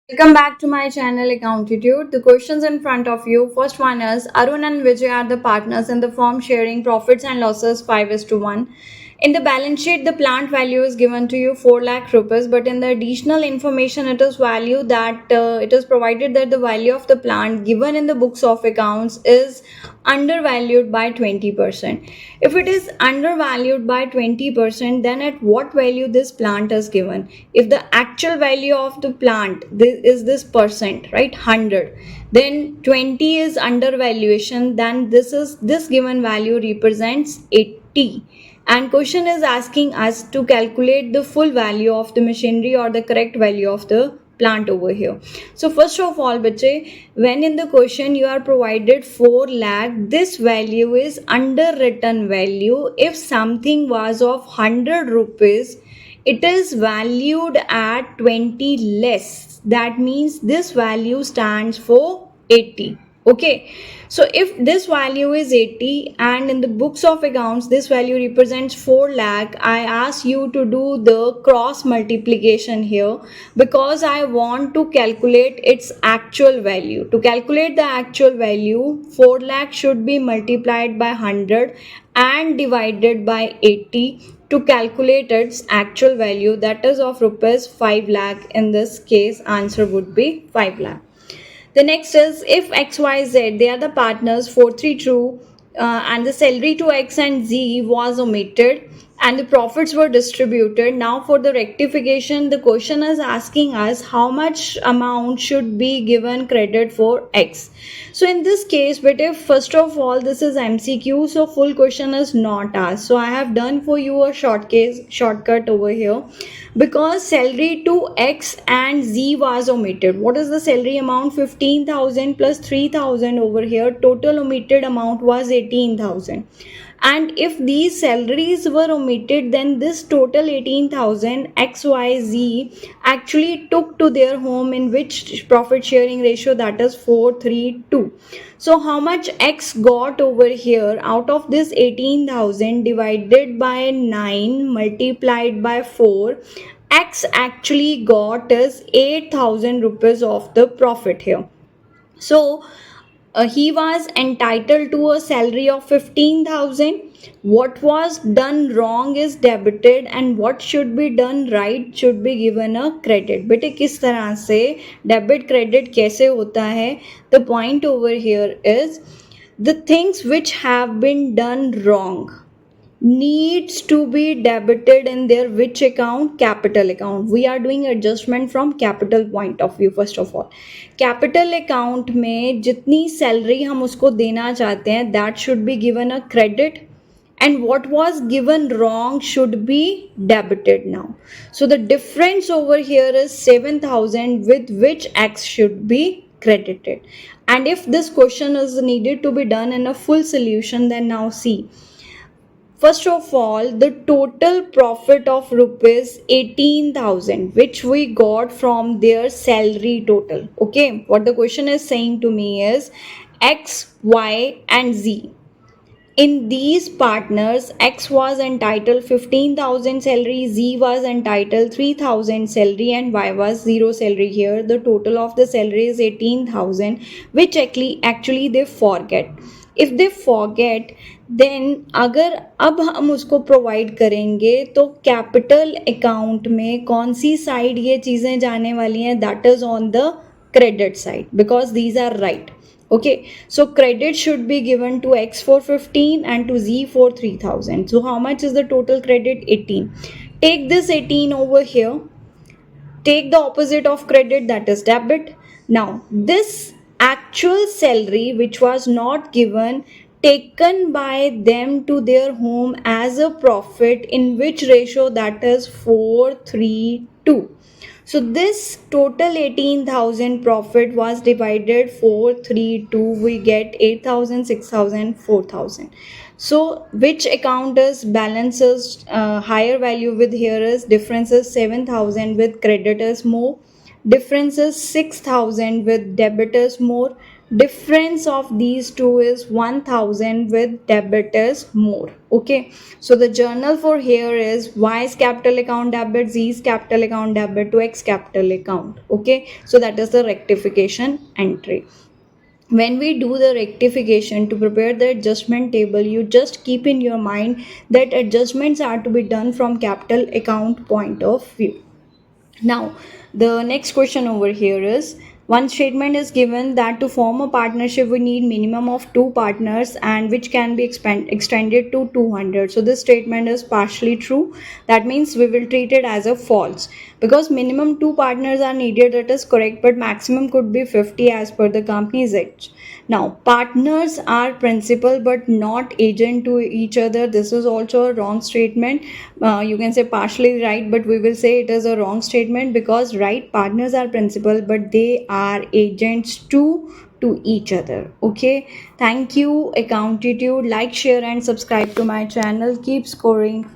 Welcome back to my channel Accountitude. The questions in front of you. First one is Arun and Vijay are the partners in the firm sharing profits and losses 5 is to 1. In the balance sheet, the plant value is given to you 4 lakh rupees, but in the additional information, it is value that it is provided that the value of the plant given in the books of accounts is undervalued by 20%. If it is undervalued by 20%, then at what value this plant is given? If the actual value of the plant is this percent, right, 100, then 20 is undervaluation, then this given value represents 80. And question is asking us to calculate the full value of the machinery or the correct value of the plant over here. So first of all, bache, when in the question you are provided 4 lakh, this value is underwritten value. If something was of 100 rupees, it is valued at 20 less. That means this value stands for 80. Okay, so if this value is 80 and in the books of accounts this value represents 4 lakh, I ask you to do the cross multiplication here because I want to calculate its actual value. To calculate the actual value, 4 lakh should be multiplied by 100 and divided by 80 to calculate its actual value, that is of rupees 5 lakh. In this case, answer would be 5 lakh. The next is if XYZ, they are the partners, 4 3 true, and the salary to X and Z was omitted and the profits were distributed. Now for the rectification, the question is asking us how much amount should be given credit for X. So in this case, but if first of all this is MCQ, so full question is not asked. So I have done for you a shortcut over here because salary to X and Z was omitted. What is the salary amount? 15,000 plus 3,000 over here. Total omitted amount was 18,000. And if these salaries were omitted, then this total 18,000 XYZ actually took to their home in which profit sharing ratio, that is 4 3 2. So how much X got over here out of this 18,000 divided by 9 multiplied by 4, X actually got is 8,000 rupees of the profit here. So he was entitled to a salary of 15,000. What was done wrong is debited and what should be done right should be given a credit. बेटे किस तरह से debit credit कैसे होता है? The point over here is the things which have been done wrong needs to be debited in their which account? Capital account. We are doing adjustment from capital point of view. First of all, capital account में जितनी salary हम उसको देना चाहते हैं, that should be given a credit, and what was given wrong should be debited now. So the difference over here is 7,000 with which X should be credited. And if this question is needed to be done in a full solution, then now see. First of all, the total profit of rupees 18,000 which we got from their salary total. Okay, what the question is saying to me is X, Y and Z. In these partners, X was entitled 15,000 salary, Z was entitled 3,000 salary and Y was 0 salary. Here the total of the salary is 18,000 which actually they forget. If they forget, then अगर अब हम उसको provide करेंगे तो capital account में कौन सी side ये चीज़ें जाने वाली हैं? That is on the credit side because these are right. Okay, so credit should be given to X for 15 and to Z for 3,000. So how much is the total credit? 18. Take this 18 over here. Take the opposite of credit, that is debit. Now this actual salary which was not given, taken by them to their home as a profit, in which ratio? That is 4 3 2. So this total 18,000 profit was divided 4 3 2. We get 8,000, 6,000, 4,000. So which account is balances higher value with? Here is difference is 7,000 with creditors more, difference is 6,000 with debitors more, Difference of these two is 1000 with debitors more. Okay, so the journal for here is Y is capital account debit, Z is capital account debit to X capital account. Okay, so that is the rectification entry. When we do the rectification to prepare the adjustment table, you just keep in your mind that adjustments are to be done from capital account point of view. Now, the next question over here is, one statement is given that to form a partnership we need minimum of two partners and which can be extended to 200. So this statement is partially true. That means we will treat it as a false, because minimum two partners are needed, that is correct, but maximum could be 50 as per the Companies Act. Now, partners are principal but not agent to each other. This is also a wrong statement. You can say partially right, but we will say it is a wrong statement, because right, partners are principal but they are agents to each other. Okay, thank you Accountitude. Like, share and subscribe to my channel. Keep scoring.